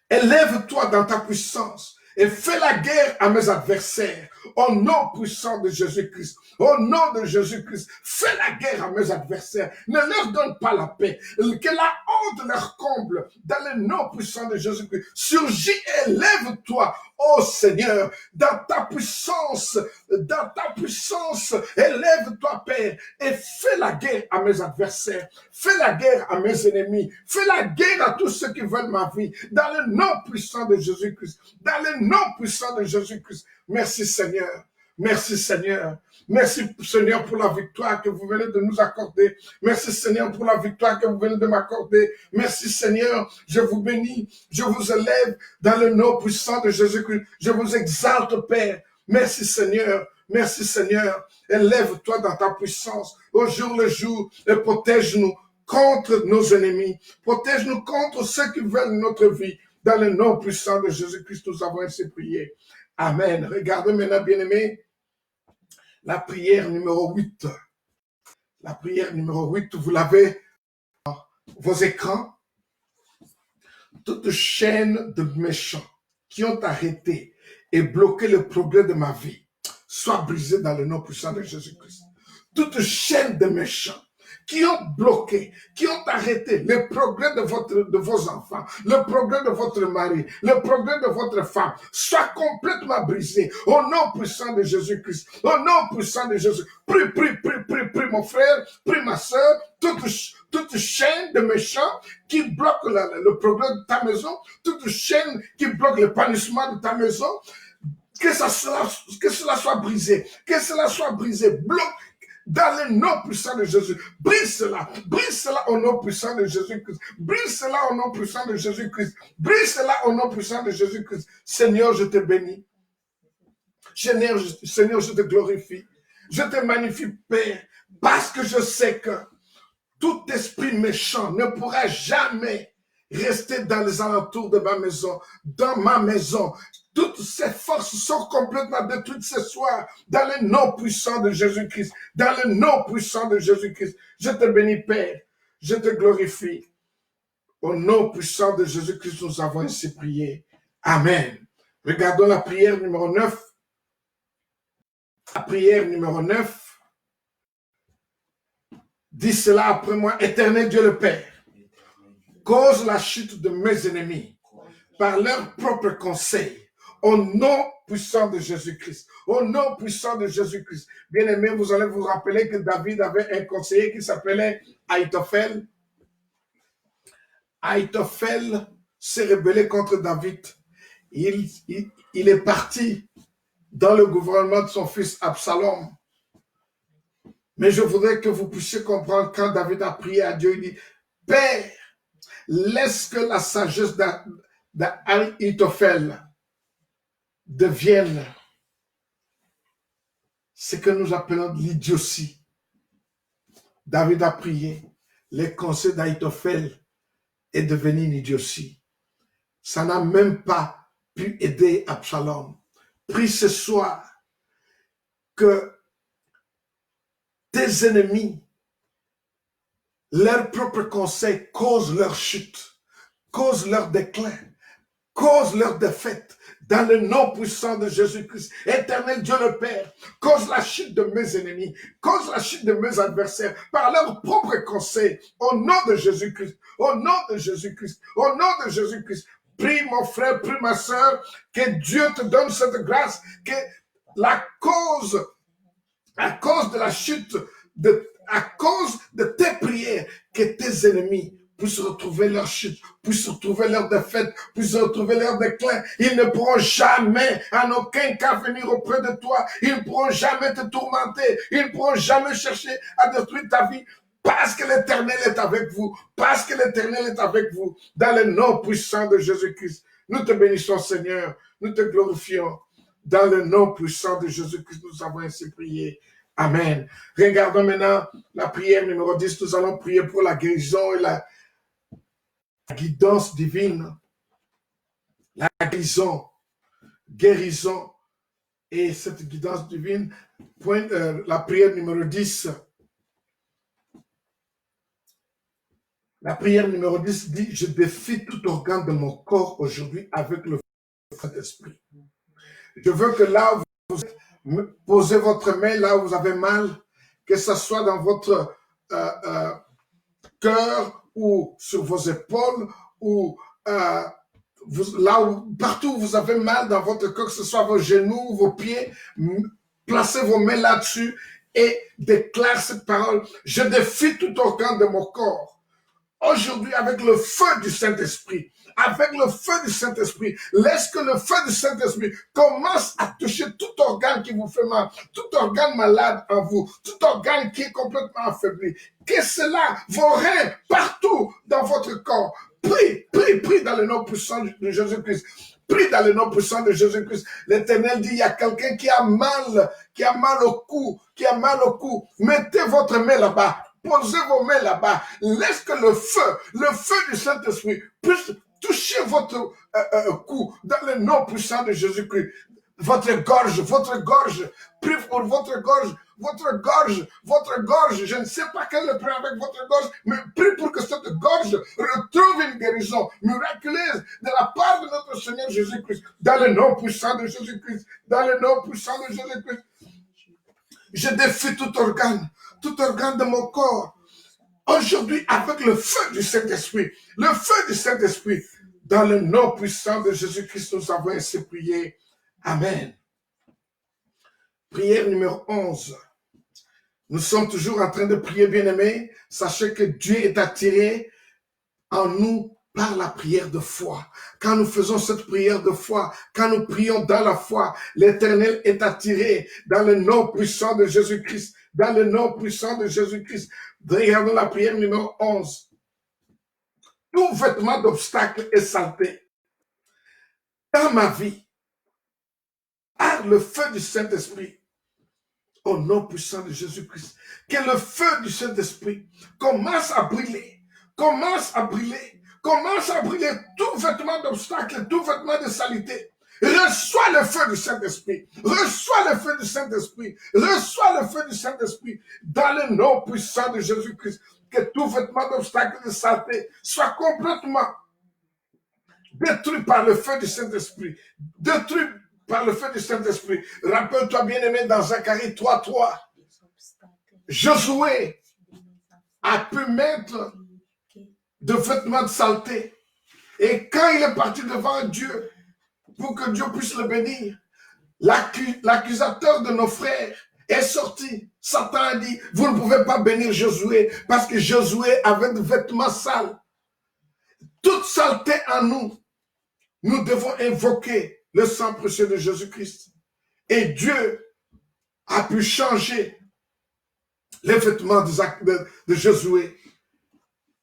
élève-toi dans ta puissance et fais la guerre à mes adversaires. Au nom puissant de Jésus-Christ, au nom de Jésus-Christ, fais la guerre à mes adversaires. Ne leur donne pas la paix. Que la honte leur comble dans le nom puissant de Jésus-Christ. Surgis et lève-toi, ô Seigneur, dans ta puissance, élève-toi, Père, et fais la guerre à mes adversaires. Fais la guerre à mes ennemis. Fais la guerre à tous ceux qui veulent ma vie. Dans le nom puissant de Jésus-Christ. Dans le nom puissant de Jésus-Christ. Merci Seigneur. Merci Seigneur. Merci Seigneur pour la victoire que vous venez de nous accorder. Merci Seigneur pour la victoire que vous venez de m'accorder. Merci Seigneur. Je vous bénis. Je vous élève dans le nom puissant de Jésus-Christ. Je vous exalte Père. Merci Seigneur. Merci Seigneur. Élève-toi dans ta puissance au jour le jour et protège-nous contre nos ennemis. Protège-nous contre ceux qui veulent notre vie. Dans le nom puissant de Jésus-Christ, nous avons ainsi prié. Amen. Regardez maintenant, bien-aimés, la prière numéro 8. La prière numéro 8, vous l'avez dans vos écrans. Toute chaîne de méchants qui ont arrêté et bloqué le progrès de ma vie soit brisée dans le nom puissant de Jésus-Christ. Toute chaîne de méchants qui ont bloqué, qui ont arrêté le progrès de vos enfants, le progrès de votre mari, le progrès de votre femme, soit complètement brisé au nom puissant de Jésus-Christ. Au nom puissant de Jésus. Prie, mon frère, prie ma soeur, toute chaîne de méchants qui bloque le progrès de ta maison, toute chaîne qui bloque l'épanouissement de ta maison, que cela soit brisé, bloque dans le nom puissant de Jésus. Brise cela au nom puissant de Jésus-Christ. Brise cela au nom puissant de Jésus-Christ. Brise cela au nom puissant de Jésus-Christ. Seigneur, je te bénis. Seigneur, je te glorifie. Je te magnifie, Père, parce que je sais que tout esprit méchant ne pourra jamais rester dans les alentours de ma maison, dans ma maison. Toutes ces forces sont complètement détruites ce soir dans le nom puissant de Jésus-Christ. Dans le nom puissant de Jésus-Christ. Je te bénis, Père. Je te glorifie. Au nom puissant de Jésus-Christ, nous avons ainsi prié. Amen. Regardons la prière numéro 9. La prière numéro 9 dit cela après moi. Éternel Dieu le Père, cause la chute de mes ennemis par leur propre conseil. Au nom puissant de Jésus-Christ. Au nom puissant de Jésus-Christ. Bien-aimés, vous allez vous rappeler que David avait un conseiller qui s'appelait Ahitophel. Ahitophel s'est rebellé contre David. Il est parti dans le gouvernement de son fils Absalom. Mais je voudrais que vous puissiez comprendre quand David a prié à Dieu, il dit, Père, laisse que la sagesse d'Ahitophel devienne ce que nous appelons l'idiotie. David a prié, les conseils d'Ahitophel est devenu une idiotie. Ça n'a même pas pu aider Absalom. Prie ce soir que tes ennemis, leurs propres conseils causent leur chute, causent leur déclin, causent leur défaite. Dans le nom puissant de Jésus-Christ, éternel Dieu le Père, cause la chute de mes ennemis, cause la chute de mes adversaires par leurs propres conseils, au nom de Jésus-Christ, au nom de Jésus-Christ, au nom de Jésus-Christ. Prie mon frère, prie ma soeur, que Dieu te donne cette grâce, que à cause de la chute, à cause de tes prières, que tes ennemis puissent retrouver leur chute, puissent retrouver leur défaite, puissent retrouver leur déclin. Ils ne pourront jamais, en aucun cas, venir auprès de toi. Ils ne pourront jamais te tourmenter. Ils ne pourront jamais chercher à détruire ta vie. Parce que l'Éternel est avec vous. Parce que l'Éternel est avec vous. Dans le nom puissant de Jésus-Christ. Nous te bénissons, Seigneur. Nous te glorifions. Dans le nom puissant de Jésus-Christ, nous avons ainsi prié. Amen. Regardons maintenant la prière numéro 10. Nous allons prier pour la guérison et la guidance divine. La guérison et cette guidance divine. La prière numéro 10. La prière numéro 10 dit, je défie tout organe de mon corps aujourd'hui avec le feu d'esprit. Je veux que là où vous posez votre main, là où vous avez mal, que ce soit dans votre cœur ou sur vos épaules, ou partout où vous avez mal dans votre corps, que ce soit vos genoux, vos pieds, placez vos mains là-dessus et déclare cette parole. Je défie tout organe de mon corps. Aujourd'hui, avec le feu du Saint-Esprit, laisse que le feu du Saint-Esprit commence à toucher tout organe qui vous fait mal, tout organe malade en vous, tout organe qui est complètement affaibli. Que cela, vos reins, partout dans votre corps, prie dans le nom puissant de Jésus-Christ. Prie dans le nom puissant de Jésus-Christ. L'Éternel dit, il y a quelqu'un qui a mal au cou, Mettez votre main là-bas. Posez vos mains là-bas. Laisse que le feu du Saint-Esprit puisse toucher votre cou dans le nom puissant de Jésus-Christ. Votre gorge. Prie pour votre gorge. Je ne sais pas quel est le problème avec votre gorge, mais prie pour que cette gorge retrouve une guérison miraculeuse de la part de notre Seigneur Jésus-Christ. Dans le nom puissant de Jésus-Christ. Je défie tout organe de mon corps aujourd'hui avec le feu du Saint-Esprit. Le feu du Saint-Esprit. Dans le nom puissant de Jésus-Christ, nous avons ainsi prié. Amen. Prière numéro 11. Nous sommes toujours en train de prier, bien-aimés. Sachez que Dieu est attiré en nous par la prière de foi. Quand nous faisons cette prière de foi, quand nous prions dans la foi, l'Éternel est attiré dans le nom puissant de Jésus-Christ. Dans le nom puissant de Jésus-Christ. Regardons la prière numéro 11. Tout vêtement d'obstacle est saleté dans ma vie, par le feu du Saint-Esprit, au nom puissant de Jésus-Christ. Que le feu du Saint-Esprit commence à brûler, commence à brûler, commence à brûler tout vêtement d'obstacle, tout vêtement de saleté. Reçois le feu du Saint-Esprit, reçois le feu du Saint-Esprit, reçois le feu du Saint-Esprit dans le nom puissant de Jésus-Christ. Que tout vêtement d'obstacle de saleté soit complètement détruit par le feu du Saint-Esprit, détruit par le feu du Saint-Esprit. Rappelle-toi, bien-aimé, dans Zacharie 3:3, Josué a pu mettre de vêtements de saleté. Et quand il est parti devant Dieu, pour que Dieu puisse le bénir, l'accusateur de nos frères est sorti. Satan a dit, vous ne pouvez pas bénir Josué, parce que Josué avait des vêtements sales. Toute saleté en nous, nous devons invoquer le sang précieux de Jésus-Christ. Et Dieu a pu changer les vêtements de Josué.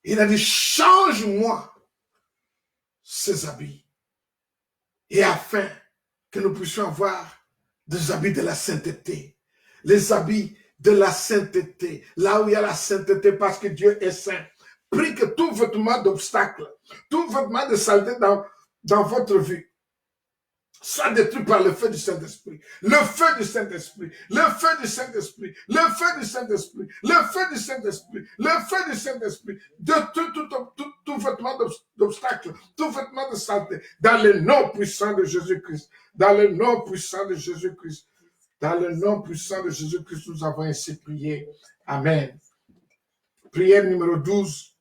Il a dit, change-moi ces habits. Et afin que nous puissions avoir des habits de la sainteté. Les habits de la sainteté. Là où il y a la sainteté, parce que Dieu est saint. Prie que tout vêtement d'obstacle, tout vêtement de saleté dans votre vie soit détruit par le feu du Saint-Esprit. Le feu du Saint-Esprit. Le feu du Saint-Esprit. Le feu du Saint-Esprit. Le feu du Saint-Esprit. Le feu du Saint-Esprit. De tout vêtement d'obstacle, tout vêtement de saleté. Dans le nom puissant de Jésus-Christ. Dans le nom puissant de Jésus-Christ. Dans le nom puissant de Jésus-Christ, nous avons ainsi prié. Amen. Prière numéro 12.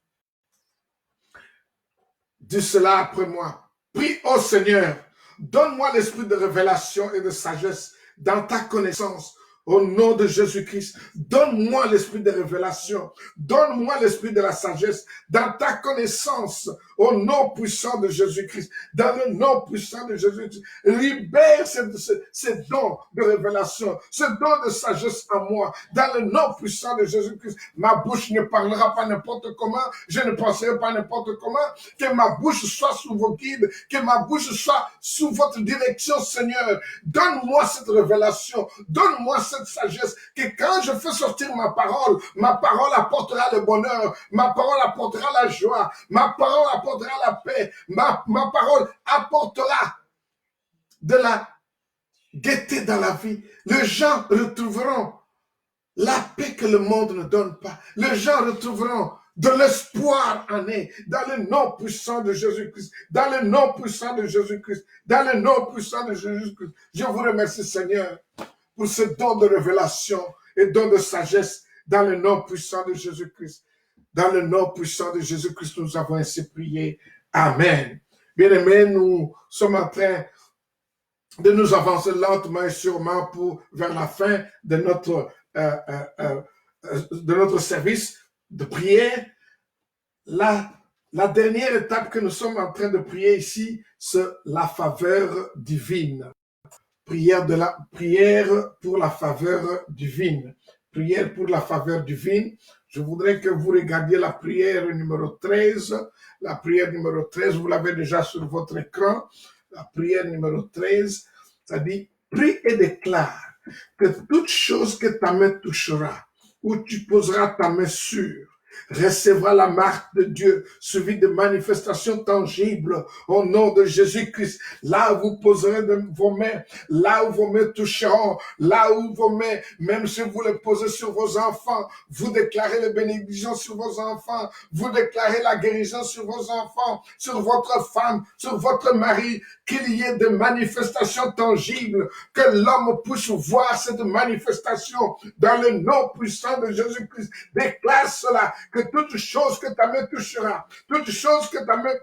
Dis cela après moi. Prie au Seigneur. Donne-moi l'esprit de révélation et de sagesse dans ta connaissance. Au nom de Jésus-Christ, donne-moi l'esprit de révélation. Donne-moi l'esprit de la sagesse dans ta connaissance. Au nom puissant de Jésus-Christ. Dans le nom puissant de Jésus-Christ. Libère ce don de révélation, ce don de sagesse en moi. Dans le nom puissant de Jésus-Christ. Ma bouche ne parlera pas n'importe comment. Je ne penserai pas n'importe comment. Que ma bouche soit sous vos guides. Que ma bouche soit sous votre direction, Seigneur. Donne-moi cette révélation. Donne-moi cette sagesse, que quand je fais sortir ma parole apportera le bonheur, ma parole apportera la joie, ma parole apportera la paix, ma parole apportera de la gaieté dans la vie. Les gens retrouveront la paix que le monde ne donne pas. Les gens retrouveront de l'espoir en eux, dans le nom puissant de Jésus-Christ, dans le nom puissant de Jésus-Christ, dans le nom puissant de Jésus-Christ. Je vous remercie, Seigneur, pour ce don de révélation et don de sagesse dans le nom puissant de Jésus-Christ. Dans le nom puissant de Jésus-Christ, nous avons ainsi prié. Amen. Bien-aimés, nous sommes en train de nous avancer lentement et sûrement vers la fin de notre service de prière. La dernière étape que nous sommes en train de prier ici, c'est la faveur divine. Prière pour la faveur divine. Prière pour la faveur divine. Je voudrais que vous regardiez la prière numéro 13. La prière numéro 13, vous l'avez déjà sur votre écran. La prière numéro 13, ça dit, prie et déclare que toute chose que ta main touchera, où tu poseras ta main sur, recevra la marque de Dieu, suivie de manifestations tangibles au nom de Jésus-Christ. Là où vous poserez vos mains, là où vos mains toucheront, là où vos mains, même si vous les posez sur vos enfants, vous déclarez les bénédictions sur vos enfants, vous déclarez la guérison sur vos enfants, sur votre femme, sur votre mari, qu'il y ait des manifestations tangibles, que l'homme puisse voir cette manifestation dans le nom puissant de Jésus-Christ. Déclare déclare cela, que toute chose que ta main touchera, toute chose que ta main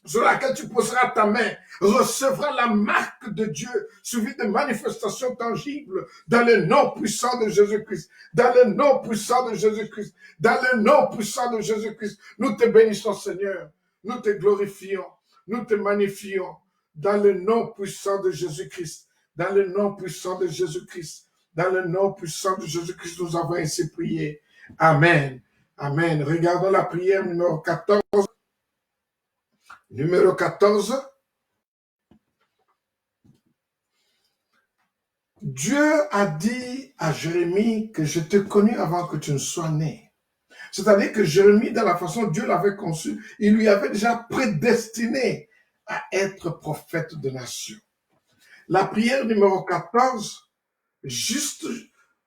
sur laquelle tu poseras ta main, recevra la marque de Dieu, suivie de manifestations tangibles, dans le nom puissant de Jésus-Christ, dans le nom puissant de Jésus-Christ, dans le nom puissant de Jésus-Christ. Nous te bénissons, Seigneur, nous te glorifions, nous te magnifions, dans le nom puissant de Jésus-Christ, dans le nom puissant de Jésus-Christ, dans le nom puissant de Jésus-Christ, nous avons ainsi prié. Amen. Amen. Regardons la prière numéro 14. Numéro 14. Dieu a dit à Jérémie que je t'ai connu avant que tu ne sois né. C'est-à-dire que Jérémie, dans la façon dont Dieu l'avait conçu, il lui avait déjà prédestiné à être prophète de nation. La prière numéro 14, juste,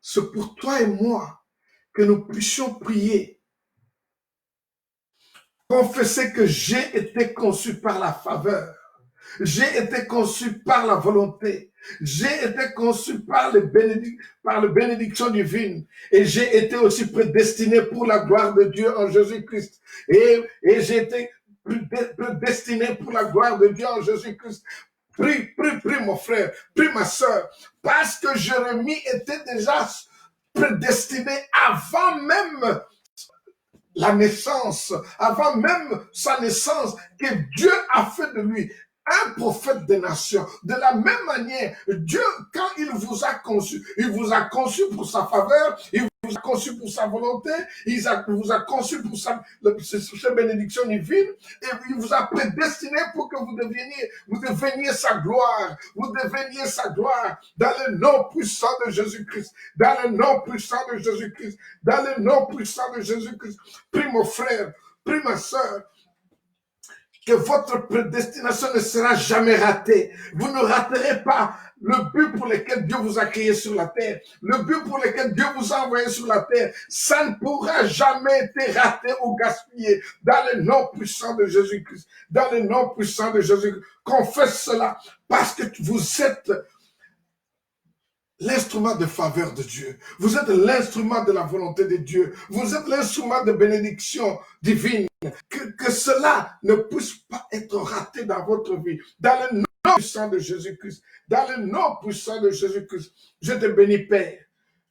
c'est pour toi et moi que nous puissions prier. Confesser que j'ai été conçu par la faveur. J'ai été conçu par la volonté. J'ai été conçu par les bénédictions divines. Et j'ai été aussi prédestiné pour la gloire de Dieu en Jésus-Christ. Et j'ai été prédestiné pour la gloire de Dieu en Jésus-Christ. Prie mon frère, prie ma soeur. Parce que Jérémie était déjà prédestiné avant même la naissance, avant même sa naissance, que Dieu a fait de lui un prophète des nations. De la même manière, Dieu, quand il vous a conçu pour sa faveur, il vous a conçu pour sa volonté, vous a conçu pour sa bénédiction divine, et il vous a prédestiné pour que vous deveniez sa gloire, dans le nom puissant de Jésus-Christ, dans le nom puissant de Jésus-Christ, dans le nom puissant de Jésus-Christ. Prie mon frère, prie ma soeur, que votre prédestination ne sera jamais ratée. Vous ne raterez pas le but pour lequel Dieu vous a créé sur la terre, le but pour lequel Dieu vous a envoyé sur la terre. Ça ne pourra jamais être raté ou gaspillé dans le nom puissant de Jésus-Christ. Dans le nom puissant de Jésus-Christ. Confesse cela parce que vous êtes l'instrument de faveur de Dieu. Vous êtes l'instrument de la volonté de Dieu. Vous êtes l'instrument de bénédiction divine. Que cela ne puisse pas être raté dans votre vie. Dans le nom puissant de Jésus-Christ. Dans le nom puissant de Jésus-Christ. Je te bénis, Père.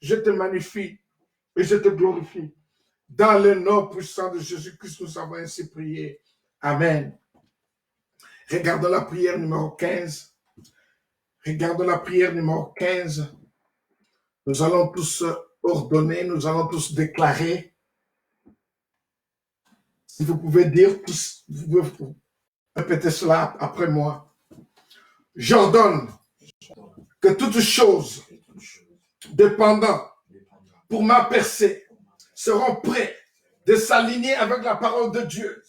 Je te magnifie et je te glorifie. Dans le nom puissant de Jésus-Christ, nous avons ainsi prié. Amen. Regardons la prière numéro 15. Regardons la prière numéro 15. Nous allons tous ordonner, nous allons tous déclarer. Si vous pouvez dire tous, vous pouvez répéter cela après moi. J'ordonne que toutes choses dépendant pour ma percée seront prêts de s'aligner avec la parole de Dieu.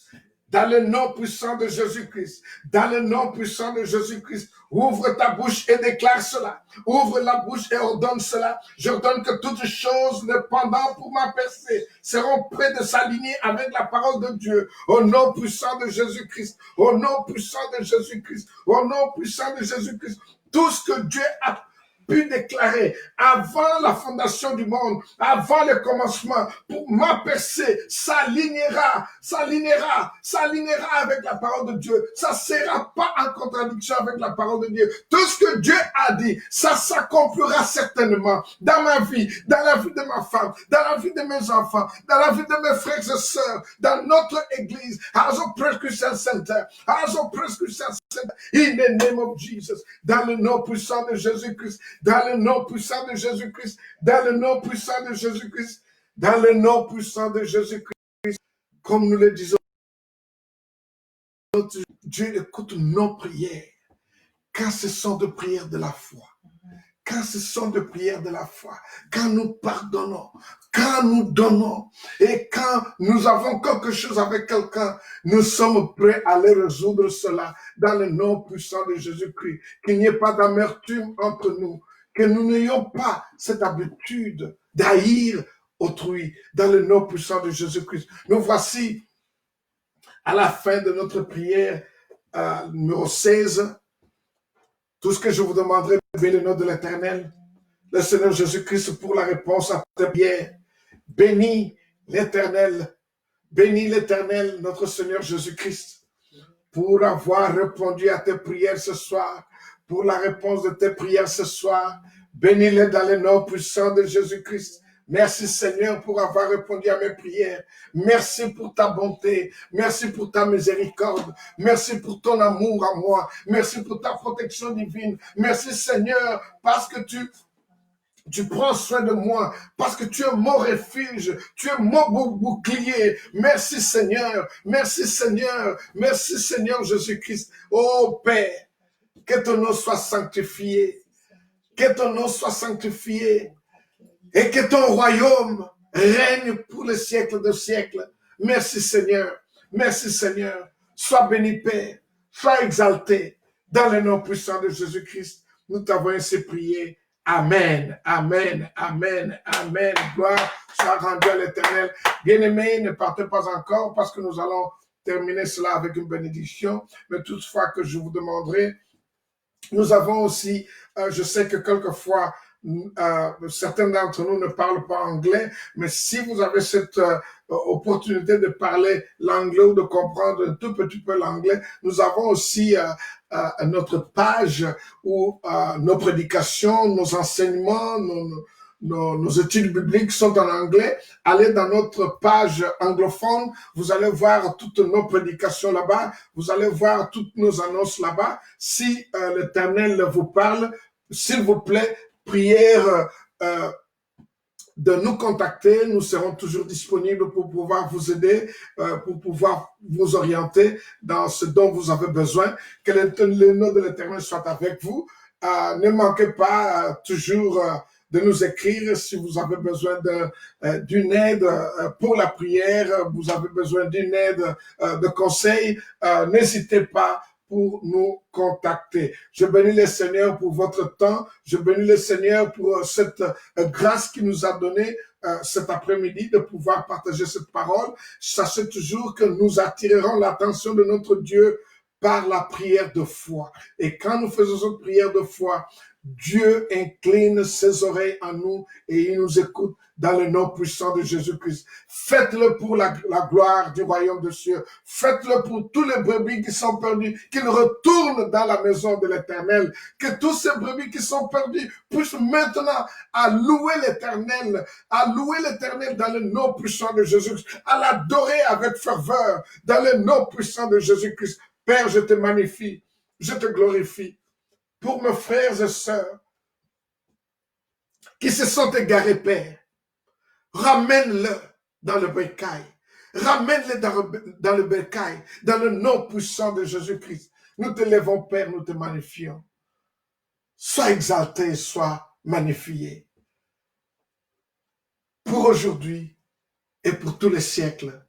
Dans le nom puissant de Jésus-Christ, dans le nom puissant de Jésus-Christ, ouvre ta bouche et déclare cela. Ouvre la bouche et ordonne cela. J'ordonne que toutes choses dépendant pour ma percée seront prêtes de s'aligner avec la parole de Dieu. Au nom puissant de Jésus-Christ, au nom puissant de Jésus-Christ, au nom puissant de Jésus-Christ. Tout ce que Dieu a pu déclarer avant la fondation du monde, avant le commencement, pour ma percée, s'alignera avec la parole de Dieu. Ça ne sera pas en contradiction avec la parole de Dieu. Tout ce que Dieu a dit, ça s'accomplira certainement dans ma vie, dans la vie de ma femme, dans la vie de mes enfants, dans la vie de mes frères et sœurs, dans notre église, House of Prayer Christian Center, House of Prayer Christian Center, in the name of Jesus, dans le nom puissant de Jésus-Christ, dans le nom puissant de Jésus-Christ, dans le nom puissant de Jésus-Christ, dans le nom puissant de Jésus-Christ, comme nous le disons, Dieu écoute nos prières, quand ce sont de prières de la foi, quand ce sont de prières de la foi, quand nous pardonnons, quand nous donnons, et quand nous avons quelque chose avec quelqu'un, nous sommes prêts à aller résoudre cela dans le nom puissant de Jésus-Christ, qu'il n'y ait pas d'amertume entre nous, que nous n'ayons pas cette habitude d'haïr autrui dans le nom puissant de Jésus-Christ. Nous voici à la fin de notre prière numéro 16. Tout ce que je vous demanderai, bénis le nom de l'Éternel, le Seigneur Jésus-Christ, pour la réponse à ta prière. Bénis l'Éternel, bénis l'Éternel, notre Seigneur Jésus-Christ, pour avoir répondu à tes prières ce soir, pour la réponse de tes prières ce soir. Bénis-le dans le nom puissant de Jésus-Christ. Merci Seigneur pour avoir répondu à mes prières. Merci pour ta bonté. Merci pour ta miséricorde. Merci pour ton amour à moi. Merci pour ta protection divine. Merci Seigneur parce que tu prends soin de moi, parce que tu es mon refuge, tu es mon bouclier. Merci Seigneur, merci Seigneur, merci Seigneur Jésus-Christ. Oh Père, que ton nom soit sanctifié, que ton nom soit sanctifié et que ton royaume règne pour les siècles de siècles. Merci Seigneur, merci Seigneur. Sois béni Père, sois exalté dans le nom puissant de Jésus-Christ. Nous t'avons ainsi prié. Amen, amen, amen, amen. Gloire soit rendue à l'Éternel. Bien-aimés, ne partez pas encore parce que nous allons terminer cela avec une bénédiction. Mais toutefois que je vous demanderai, nous avons aussi, je sais que quelquefois, certains d'entre nous ne parlent pas anglais, mais si vous avez cette opportunité de parler l'anglais ou de comprendre un tout petit peu l'anglais, nous avons aussi notre page où nos prédications, nos enseignements, nos études bibliques sont en anglais. Allez dans notre page anglophone, vous allez voir toutes nos prédications là-bas, vous allez voir toutes nos annonces là-bas. Si l'Éternel vous parle, s'il vous plaît, prière de nous contacter. Nous serons toujours disponibles pour pouvoir vous aider, pour pouvoir vous orienter dans ce dont vous avez besoin. Que le nom de l'Éternel soit avec vous. Ne manquez pas toujours de nous écrire si vous avez besoin d'une aide pour la prière, vous avez besoin d'une aide de conseil. N'hésitez pas pour nous contacter. Je bénis le Seigneur pour votre temps. Je bénis le Seigneur pour cette grâce qu'il nous a donnée cet après-midi de pouvoir partager cette parole. Sachez toujours que nous attirerons l'attention de notre Dieu par la prière de foi. Et quand nous faisons cette prière de foi, Dieu incline ses oreilles à nous et il nous écoute dans le nom puissant de Jésus-Christ. Faites-le pour la gloire du royaume de cieux. Faites-le pour tous les brebis qui sont perdus, qu'ils retournent dans la maison de l'Éternel. Que tous ces brebis qui sont perdus puissent maintenant louer l'Éternel dans le nom puissant de Jésus-Christ, à l'adorer avec ferveur dans le nom puissant de Jésus-Christ. Père, je te magnifie, je te glorifie pour mes frères et sœurs qui se sont égarés, Père. Ramène-le dans le bercail. Ramène-le dans le bercail, dans le nom puissant de Jésus-Christ. Nous te lèvons, Père, nous te magnifions. Sois exalté, sois magnifié. Pour aujourd'hui et pour tous les siècles,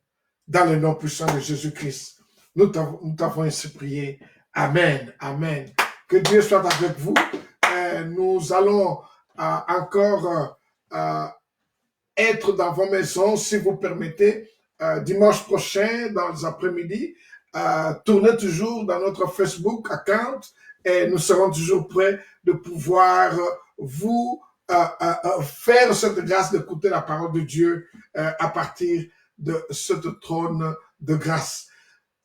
dans le nom puissant de Jésus-Christ. Nous t'avons ainsi prié. Amen, amen. Que Dieu soit avec vous. Nous allons encore être dans vos maisons, si vous permettez, dimanche prochain, dans les après-midi. Tournez toujours dans notre Facebook account et nous serons toujours prêts de pouvoir vous faire cette grâce d'écouter la parole de Dieu à partir de ce trône de grâce.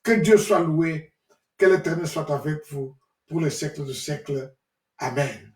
Que Dieu soit loué, que l'Éternel soit avec vous pour les siècles de siècles. Amen.